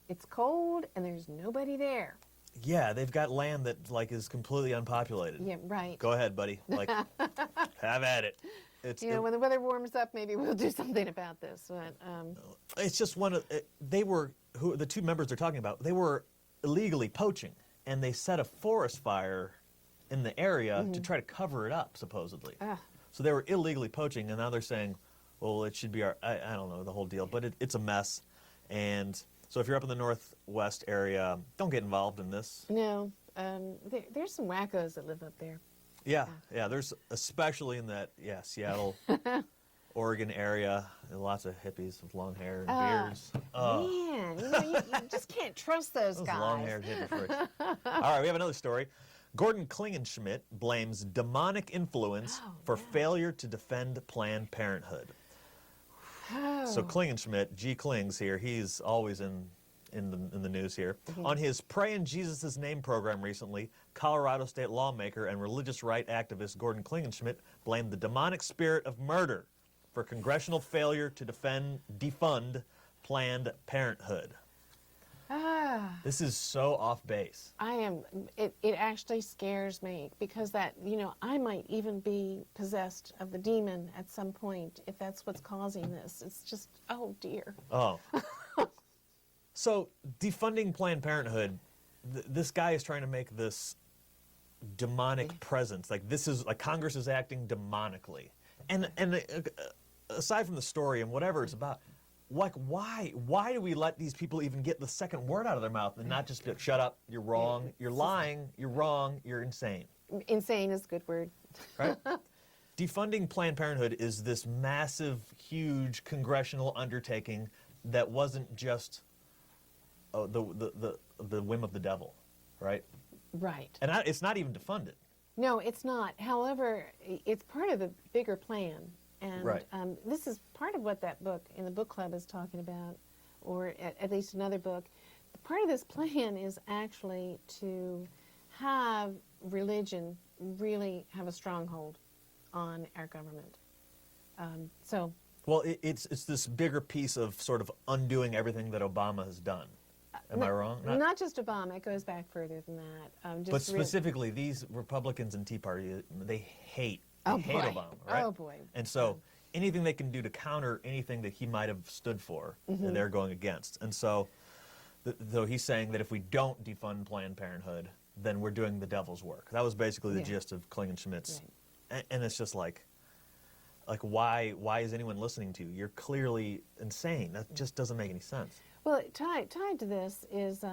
it's cold, and there's nobody there. Yeah, they've got land that is completely unpopulated. Yeah, right. Go ahead, buddy. Have at it. When the weather warms up, maybe we'll do something about this. But It's just the 2 members they're talking about, they were illegally poaching, and they set a forest fire in the area to try to cover it up, supposedly. So they were illegally poaching, and now they're saying, well, it should be I don't know the whole deal, but it's a mess. And so if you're up in the northwest area, don't get involved in this. no, there's some wackos that live up there. Yeah, there's especially in that Seattle, Oregon area, lots of hippies with long hair and beards. Man, you just can't trust those Those guys. long-haired hippie freaks. All right, we have another story. Gordon Klingenschmidt blames demonic influence for failure to defend Planned Parenthood. So Klingenschmidt, G. Klings here, he's always in the news here. On his Pray in Jesus' Name program recently, Colorado state lawmaker and religious right activist Gordon Klingenschmidt blamed the demonic spirit of murder for congressional failure to defund Planned Parenthood. This is so off base. It actually scares me because I might even be possessed of the demon at some point if that's what's causing this. It's just, oh dear. Oh. So defunding Planned Parenthood, this guy is trying to make this demonic presence. This is Congress is acting demonically. And aside from the story and whatever it's about, why do we let these people even get the second word out of their mouth and not just be like, shut up, you're wrong, you're lying, you're wrong, you're insane. Insane is a good word. Right? Defunding Planned Parenthood is this massive, huge congressional undertaking that wasn't just the whim of the devil, right? Right. And it's not even defunded. No, it's not. However, it's part of the bigger plan. And Right. This is part of what that book in the book club is talking about, or at least another book. Part of this plan is actually to have religion really have a stronghold on our government. Well, it's this bigger piece of sort of undoing everything that Obama has done. Am I wrong? Not just Obama. It goes back further than that. But specifically, these Republicans and Tea Party, they hate Obama, right? Oh, boy. And so anything they can do to counter anything that he might have stood for, they're going against. And so though he's saying that if we don't defund Planned Parenthood, then we're doing the devil's work. That was basically the gist of Klingenschmidt's. Right. And it's just like why is anyone listening to you? You're clearly insane. That just doesn't make any sense. Well, tied to this is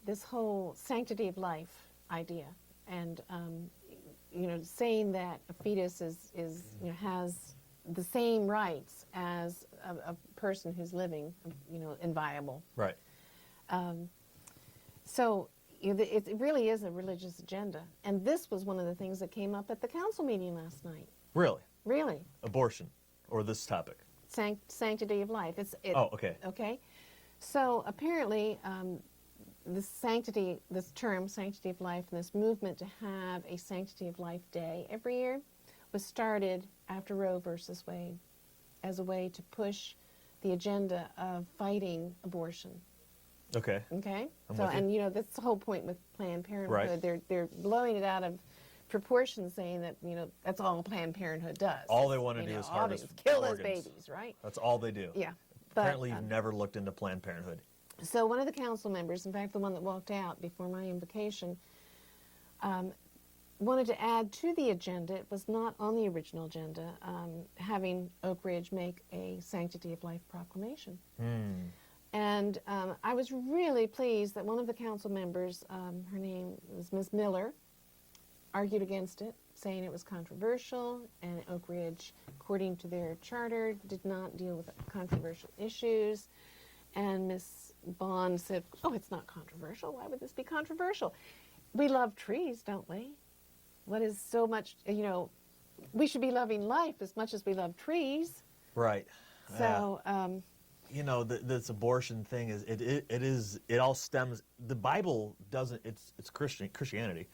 this whole sanctity of life idea, and saying that a fetus has the same rights as a person who's living, inviolable. Right. So it really is a religious agenda, and this was one of the things that came up at the council meeting last night. Really? Really, Abortion, or this topic? sanctity of life. Oh, okay. Okay. So apparently, this term, sanctity of life, and this movement to have a sanctity of life day every year was started after Roe versus Wade as a way to push the agenda of fighting abortion. Okay. Okay? I'm with you. And that's the whole point with Planned Parenthood. Right. They're blowing it out of proportion, saying that, that's all Planned Parenthood does. All they want to do is harvest kill those organs. babies, right? That's all they do. Yeah. But, Apparently you've never looked into Planned Parenthood. so one of the council members, in fact the one that walked out before my invocation, wanted to add to the agenda, it was not on the original agenda, having Oak Ridge make a Sanctity of Life proclamation. And I was really pleased that one of the council members, her name was Ms. Miller, argued against it, saying it was controversial, and Oak Ridge, according to their charter, did not deal with controversial issues. And Ms. Bond said, oh, it's not controversial. Why would this be controversial? We love trees, don't we? What is so much, we should be loving life as much as we love trees. Right. So, this abortion thing it all stems. The Bible doesn't. It's Christianity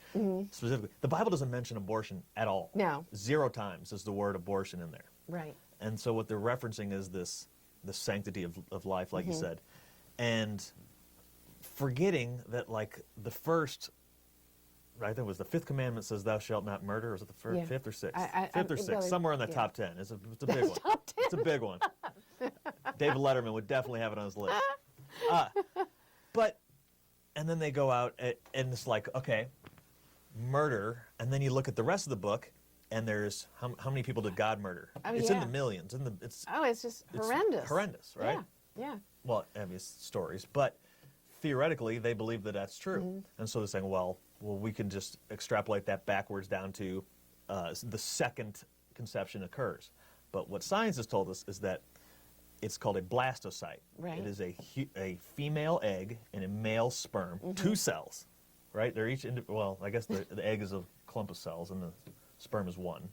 specifically. The Bible doesn't mention abortion at all. No. 0 times is the word abortion in there. right. And so what they're referencing is the sanctity of life, like you said, and forgetting that the first. I think it was the 5th commandment says, "Thou shalt not murder." Or was it the first, Yeah. 5th or 6th? I- 5th or it 6th, really- somewhere in the yeah. top 10. It's a big one. Top 10. It's a big one. David Letterman would definitely have it on his list. And then they go out and it's like, okay, murder, and then you look at the rest of the book, and there's how many people did God murder? Oh, It's in yeah. the millions. It's just horrendous. Horrendous, right? Yeah. Well, obvious stories, but theoretically, they believe that that's true, and so they're saying, well, we can just extrapolate that backwards down to the second conception occurs. But what science has told us is that it's called a blastocyte. Right. It is a female egg and a male sperm, 2 cells, right? They're each I guess the egg is a clump of cells and the sperm is 1.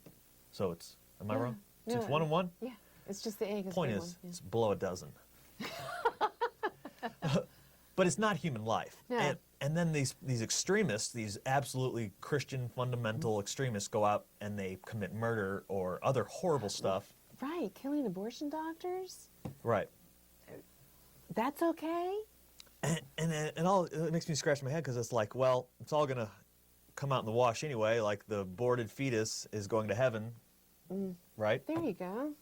So it's, am I wrong? No, It's 1 and 1? Yeah. It's just the egg. Point is, it's below a dozen. But it's not human life. No. And then these extremists, these absolutely Christian fundamental extremists go out and they commit murder or other horrible stuff. Right. Killing abortion doctors. Right. That's okay. And all it makes me scratch my head because it's like, well, it's all going to come out in the wash anyway. Like the aborted fetus is going to heaven, right? There you go.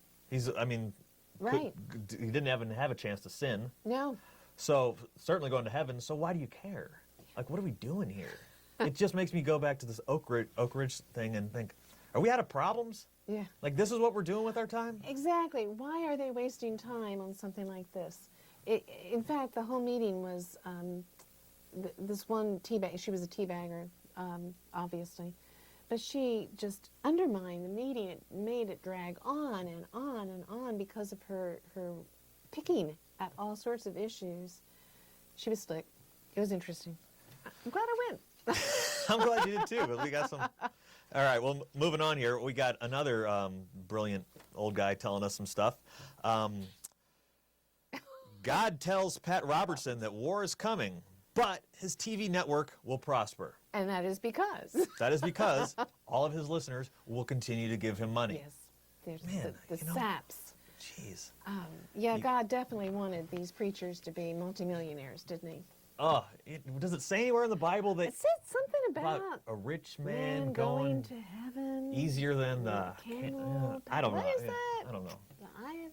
Right. He didn't even have a chance to sin. No. So certainly going to heaven. So why do you care? Like, what are we doing here? It just makes me go back to this Oak Ridge thing and think, are we out of problems? Yeah. Like, this is what we're doing with our time? Exactly. Why are they wasting time on something like this? In fact, the whole meeting was this one teabag. She was a teabagger, obviously. But she just undermined the meeting. It made it drag on and on and on because of her picking at all sorts of issues. She was slick. It was interesting. I'm glad I went. I'm glad you did too, but we got some. All right, well, moving on here, we got another brilliant old guy telling us some stuff. God tells Pat Robertson that war is coming, but his TV network will prosper. And that is because. That is because all of his listeners will continue to give him money. Yes. There's Man, the saps. Jeez. Yeah, God definitely wanted these preachers to be multimillionaires, didn't he? Oh, does it say anywhere in the Bible that It said something about a rich man going to heaven. easier than camel. I don't know. What is Yeah, that? I don't know. The I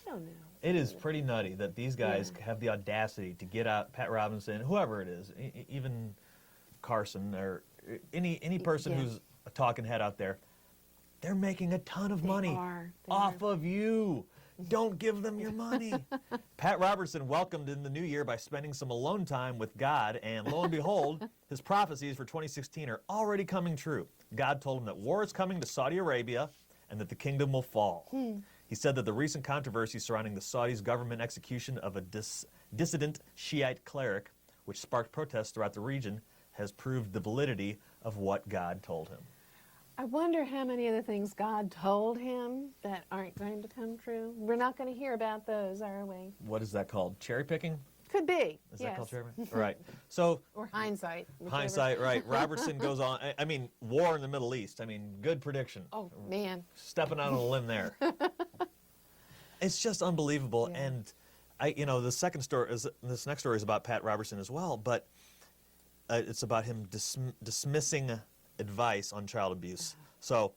don't know. It is pretty nutty that these guys have the audacity to get out Pat Robinson, whoever it is, even Carson or any person Yeah. who's a talking head out there. They're making a ton of They money are. They off are. of you. Don't give them your money. Pat Robertson welcomed in the new year by spending some alone time with God, and lo and behold, his prophecies for 2016 are already coming true. God told him that war is coming to Saudi Arabia and that the kingdom will fall. He said that the recent controversy surrounding the Saudis' government execution of a dissident Shiite cleric, which sparked protests throughout the region, has proved the validity of what God told him. I wonder how many of the things God told him that aren't going to come true. We're not going to hear about those, are we? What is that called? Cherry picking? Could be. Is yes. that called cherry picking? Right. So Or hindsight. whichever. hindsight, right. Robertson goes on. I mean, war in the Middle East. I mean, good prediction. Oh, man. Stepping out on a limb there. It's just unbelievable. Yeah. And the second story is this next story is about Pat Robertson as well, but it's about him dismissing advice on child abuse. So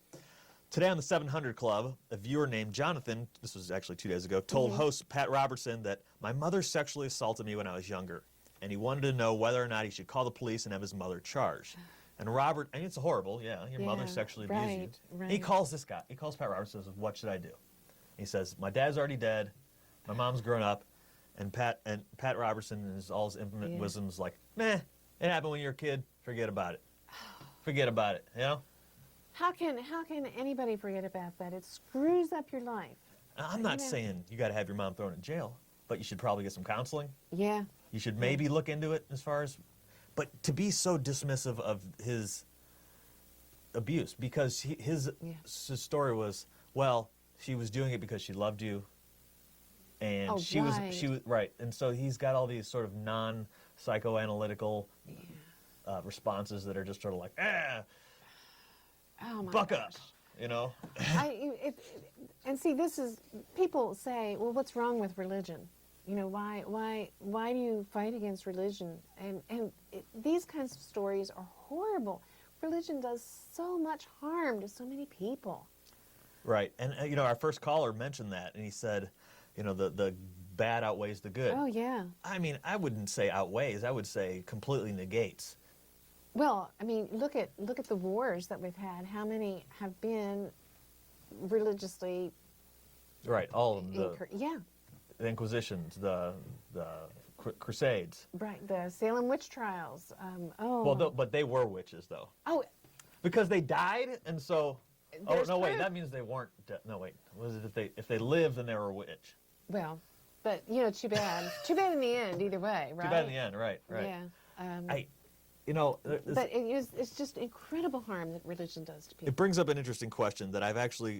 today on the 700 Club, a viewer named Jonathan, this was actually 2 days ago, told host Pat Robertson that my mother sexually assaulted me when I was younger, and he wanted to know whether or not he should call the police and have his mother charged. And Robert, I mean, it's horrible, your mother sexually abused you. Right. He calls this guy, Pat Robertson, and says, what should I do? He says, my dad's already dead, my mom's grown up, and Pat Robertson and all his infinite wisdom is like, meh, it happened when you were a kid, forget about it. Forget about it, How can anybody forget about that? It screws up your life. I'm not saying you got to have your mom thrown in jail, but you should probably get some counseling. Yeah. You should maybe look into it as far as, but to be so dismissive of his abuse, because his story was, well, she was doing it because she loved you, and she was right, and so he's got all these sort of non-psychoanalytical responses that are just sort of like, Oh my buck gosh. up, And see, this is, people say, well, what's wrong with religion? Why do you fight against religion? And these kinds of stories are horrible. Religion does so much harm to so many people. Right, and our first caller mentioned that, and he said, the bad outweighs the good. Oh yeah. I mean, I wouldn't say outweighs. I would say completely negates. Well, I mean, look at the wars that we've had. How many have been religiously? Right, all of them. The Inquisitions, the Crusades. Right, the Salem witch trials. Well, but they were witches, though. Oh, Because they died, and so. Oh There's no! Wait, proof. that means they weren't. No, wait. Was it if they lived, then they were a witch? well, but too bad. Too bad in the end, either way, right? Too bad in the end, right? Yeah. But it's just incredible harm that religion does to people. it brings up an interesting question that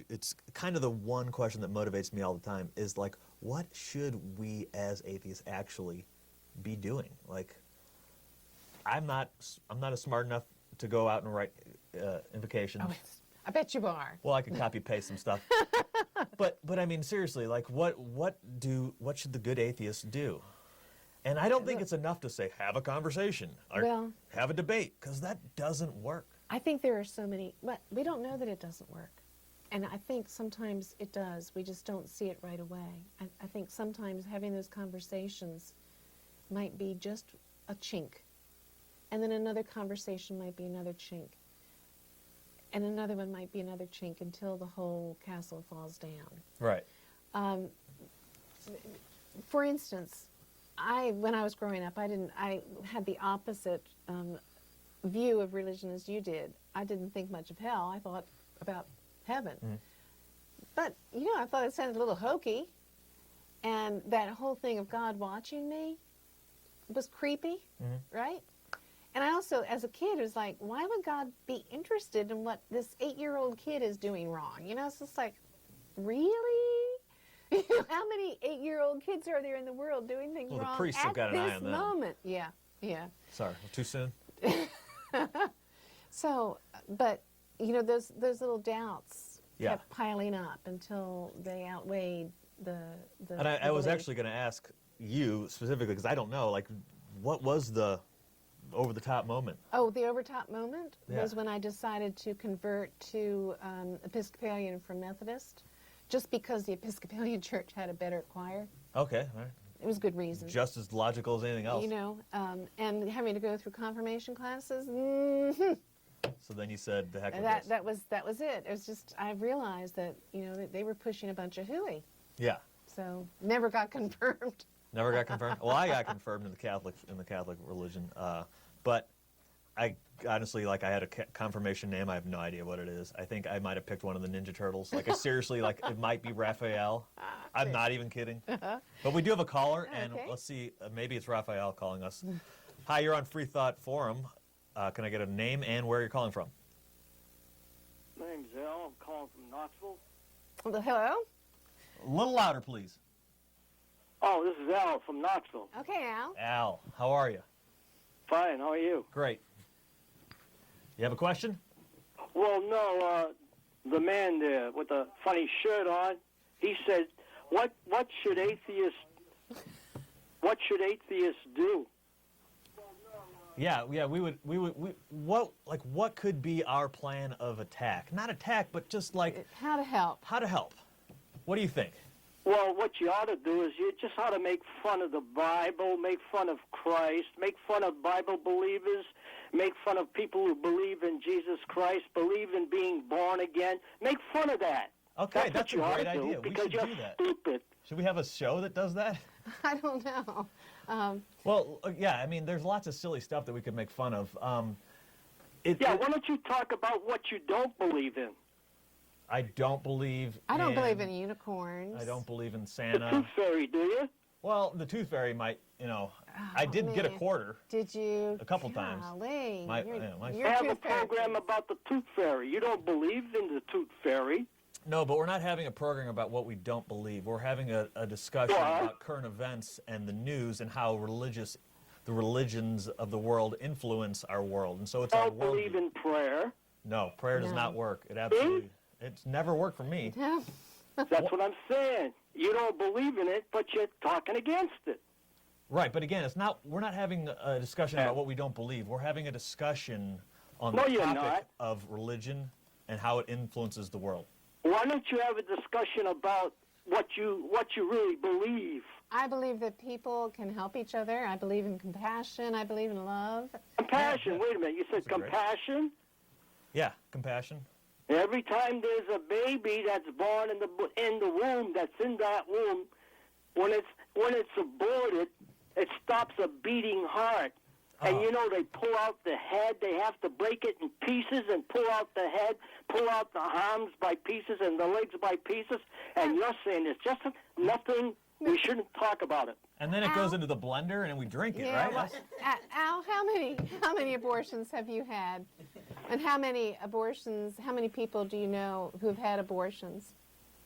it's kind of the one question that motivates me all the time is like, what should we as atheists actually be doing? Like, I'm not smart enough to go out and write invocations. Oh, I bet you are. Well, I could copy paste some stuff. But I mean, seriously, like what should the good atheists do? And I don't think it's enough to say have a conversation or have a debate, because that doesn't work. I think there are so many, but we don't know that it doesn't work. And I think sometimes it does. We just don't see it right away. I think sometimes having those conversations might be just a chink. And then another conversation might be another chink. And another one might be another chink until the whole castle falls down. Right. For instance, when I was growing up, I had the opposite view of religion as you did. I didn't think much of hell. I thought about heaven. But, I thought it sounded a little hokey. And that whole thing of God watching me was creepy, right? And I also, as a kid, was like, why would God be interested in what this 8-year-old kid is doing wrong? It's just like, really? How many 8-year-old kids are there in the world doing things wrong the priests have got an eye on them. moment? Yeah. Sorry, too soon? So, but, those little doubts kept piling up until they outweighed the And I was belief. actually going to ask you specifically, because I don't know, like, what was the over-the-top moment? Oh, the over-top moment was when I decided to convert to Episcopalian from Methodist, just because the Episcopalian Church had a better choir. Okay, all right. It was good reason. Just as logical as anything else. You know, and having to go through confirmation classes. So then you said, the heck with That this. that was it. It was just I realized that that they were pushing a bunch of hooey. Yeah. So never got confirmed. Never got confirmed. Well, I got confirmed in the Catholic religion, but I honestly, like, I had a confirmation name. I have no idea what it is. I think I might have picked one of the Ninja Turtles. Like, I seriously, like, it might be Raphael. I'm not even kidding. But we do have a caller, and Okay. let's see, maybe it's Raphael calling us. Hi, you're on Freethought Forum. Can I get a name and where you're calling from? My name's Al. I'm calling from Knoxville. Well, hello. A little louder, please. Oh, this is Al from Knoxville. Okay, Al. Al, how are you? Fine. How are you? Great. You have a question? Well, no. The man there with the funny shirt on, he said, "What should atheists do?" Yeah, what could be our plan of attack? Not attack, but just like How to help? how to help. What do you think? Well, what you ought to do is you just ought to make fun of the Bible, make fun of Christ, make fun of Bible believers, make fun of people who believe in Jesus Christ, believe in being born again. Make fun of that. Okay, that's what a you ought great to do, idea. We because should you're do that. stupid. Should we have a show that does that? I don't know. Well, yeah, I mean, there's lots of silly stuff that we could make fun of. Yeah, why don't you talk about what you don't believe in? I don't believe I don't believe in unicorns. I don't believe in The Santa. Tooth Fairy, do you? Well, the Tooth Fairy might, I did get a man. quarter. Did you? A couple times. Golly. My- You're- yeah, my- you're I have a tooth fairy. program about the Tooth Fairy. You don't believe in the Tooth Fairy. No, but we're not having a program about what we don't believe. We're having a discussion What? about current events and the news and how the religions of the world influence our world. And so it's I our don't world. believe in prayer. No, prayer does No. not work. It absolutely, it's never worked for me. Yeah. That's what I'm saying. You don't believe in it, but you're talking against it. Right, but again, we're not having a discussion about what we don't believe. We're having a discussion on No, the you're topic not. of religion and how it influences the world. Why don't you have a discussion about what you really believe? I believe that people can help each other. I believe in compassion. I believe in love. Compassion. Yeah. Wait a minute. You said That's great. compassion? Yeah, compassion. Every time there's a baby that's born in the womb, that's in that womb, when it's aborted, it stops a beating heart. And Oh. they pull out the head. They have to break it in pieces and pull out the head, pull out the arms by pieces and the legs by pieces. And you're saying it's just nothing. We shouldn't talk about it. And then it goes into the blender and we drink it, right? well, Al, how many abortions have you had? And how many people do you know who've had abortions?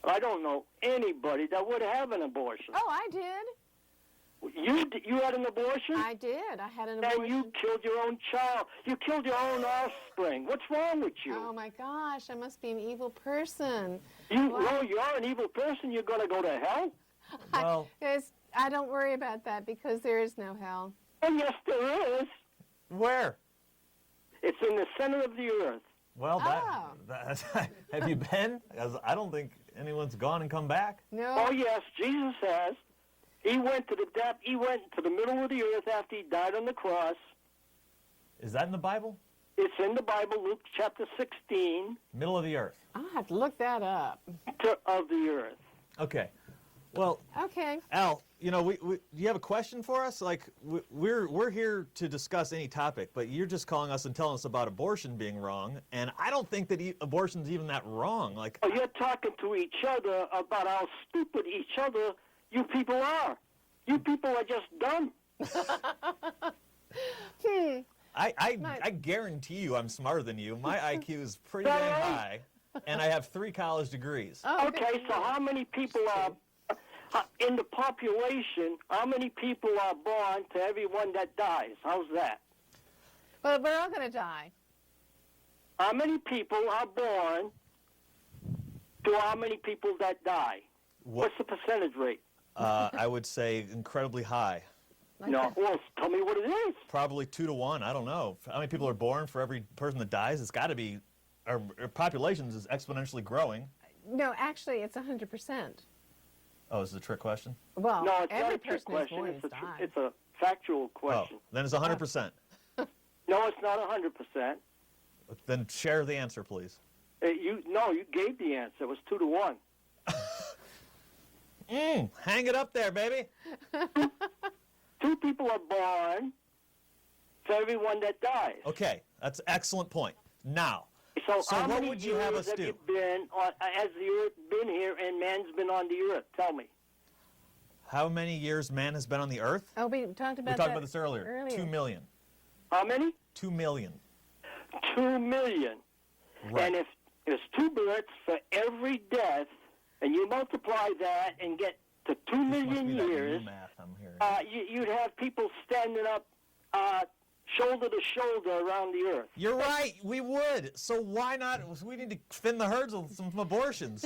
I don't know anybody that would have an abortion. Oh, I did. You had an abortion? I did. I had an And abortion. you killed your own child. You killed your own offspring. What's wrong with you? Oh my gosh, I must be an evil person. You're an evil person. You're going to go to hell? Well, I don't worry about that because there is no hell. And yes, there is. where? It's in the center of the earth. Well, Oh. that's, have you been? 'Cause I don't think anyone's gone and come back. No. Oh, yes, Jesus has. He went to the depth. He went to the middle of the earth after he died on the cross. Is that in the Bible? It's in the Bible, Luke chapter 16, Middle of the earth. I'll have to look that up. of the earth. Okay. Well, Okay. Al, do you have a question for us? Like, we're here to discuss any topic, but you're just calling us and telling us about abortion being wrong, and I don't think that abortion's even that wrong. Like, Oh, you're talking to each other about how stupid each other you people are. You people are just dumb. I guarantee you I'm smarter than you. My IQ is pretty dang high, and I have 3 college degrees. Oh, Okay, so how many people are, in the population, how many people are born to everyone that dies? How's that? Well, we're all going to die. How many people are born to how many people that die? What's the percentage rate? I would say incredibly high. No, well, tell me what it is. Probably 2 to 1. I don't know. How many people are born for every person that dies? It's got to be. Our population is exponentially growing. No, actually, it's 100%. Oh, is it a trick question? Well, No, it's not every a trick person who's question. born It's has a, died. it's a factual question. Oh, then it's 100%. No, it's not 100%. Then share the answer, please. You gave the answer. It was 2 to 1. Hang it up there, baby. 2 people are born for everyone that dies. Okay, that's an excellent point. Now, So how what many would you have years us do? you been on, has the earth been here and man's been on the earth? Tell me. How many years man has been on the earth? Oh, we talked about We talked that about this earlier. 2 million. How many? 2 million. 2 million. Right. And if there's 2 births for every death, and you multiply that and get to 2 This must million be that new years, math I'm hearing. you'd have people standing up shoulder to shoulder around the earth. You're right. We would. So why not? We need to thin the herds with some abortions.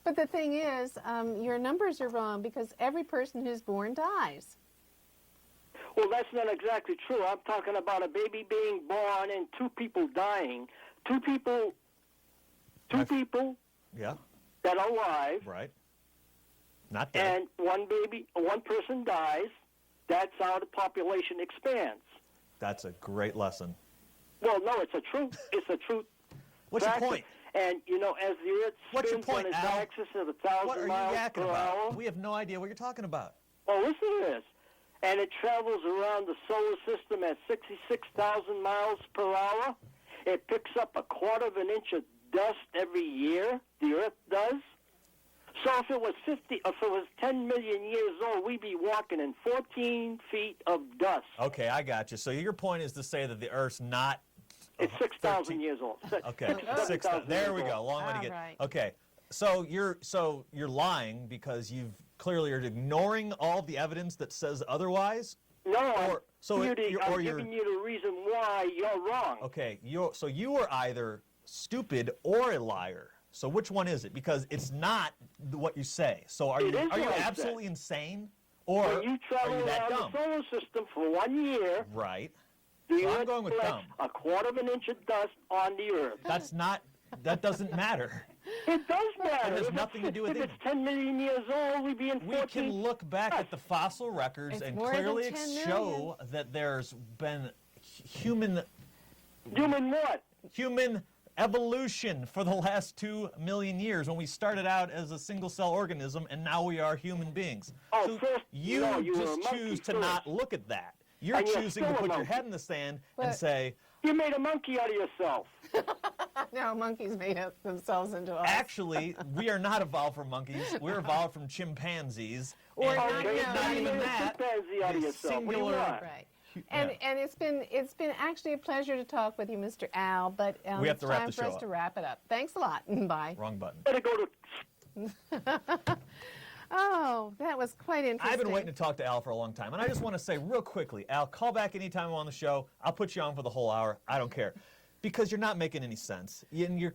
But the thing is, your numbers are wrong because every person who's born dies. Well, that's not exactly true. I'm talking about a baby being born and 2 people dying. 2 people Yeah. that are alive, Right. Not dead. and one person dies. That's how the population expands. That's a great lesson. Well, no, it's a truth. It's a truth. What's your factor. point? And, as the Earth What's your spins on point, its Al? axis of What 1,000 are miles you per yakking about? hour. We have no idea what you're talking about. Oh, listen to this. And it travels around the solar system at 66,000 miles per hour. It picks up 1/4 of an inch of dust every year. The Earth does. So if it was 10 million years old, we'd be walking in 14 feet of dust. Okay, I got you. So your point is to say that the Earth's not... It's 6,000 years old. Okay, 7,000 there years we go. old. Long way to All get. right. Okay, so you're lying because you've clearly are ignoring all the evidence that says otherwise. No, Or- so I'm it- you're- or you're- giving you the reason why you're wrong. Okay, so you are either stupid or a liar. So which one is it? Because it's not what you say. So are It you is are you what I said. absolutely insane, or When you are travel you that around dumb? the solar system for 1 year, Right. the So I'm Earth going with collects dumb. 1/4 of an inch of dust on the Earth. That's not. That doesn't matter. It does matter. It has If nothing to do with If it. it's 10 million years old, we'd be in 14. We can look back at the fossil records It's and more than clearly 10 show that there's been human Human what? evolution for the last 2 million years when we started out as a single cell organism and now we are human beings. Oh, So first, you no, you were a just monkey choose to first. not look at that. You're And you're choosing to still a put your monkey. head in the sand But- and say, You made a monkey out of yourself. No, monkeys made up themselves into us. actually, we are not evolved from monkeys. We're evolved from chimpanzees. Or and not- Okay, no, not you even made a that. chimpanzee out of the yourself. What do you singular- want? Right. Yeah. And it's been actually a pleasure to talk with you, Mr. Al, but We have it's to wrap time the for show us up. to wrap it up. Thanks a lot. Bye. Wrong button. Better go to... Oh, that was quite interesting. I've been waiting to talk to Al for a long time, and I just want to say real quickly, Al, call back anytime I'm on the show. I'll put you on for the whole hour. I don't care. Because you're not making any sense. And you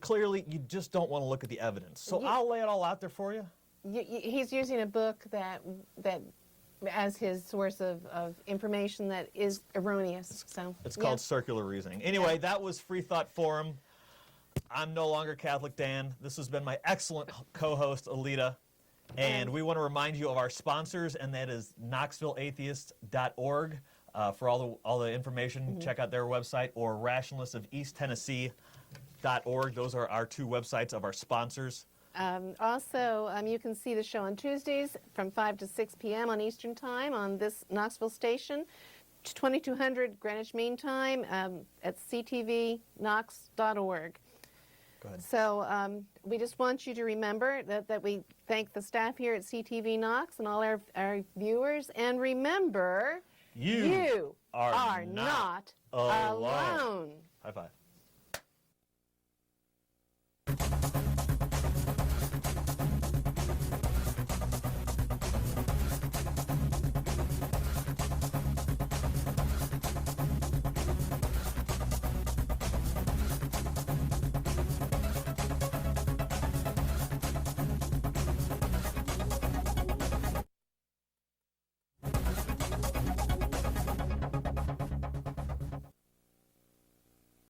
just don't want to look at the evidence. So Yeah. I'll lay it all out there for you. He's using a book that as his source of information that is erroneous. So It's yeah. called circular reasoning. Anyway, that was Freethought Forum. I'm no longer Catholic Dan. This has been my excellent co-host, Alita. And we want to remind you of our sponsors, and that is knoxvilleatheist.org. For all the information, check out their website, or rationalistofeasttennessee.org. Those are our 2 websites of our sponsors. Also, you can see the show on Tuesdays from 5 to 6 p.m. on Eastern Time on this Knoxville station, 2200 Greenwich Mean Time at ctvknox.org. Go ahead. So we just want you to remember that we thank the staff here at CTV Knox and all our viewers. And remember, You you are are not not alone. High five.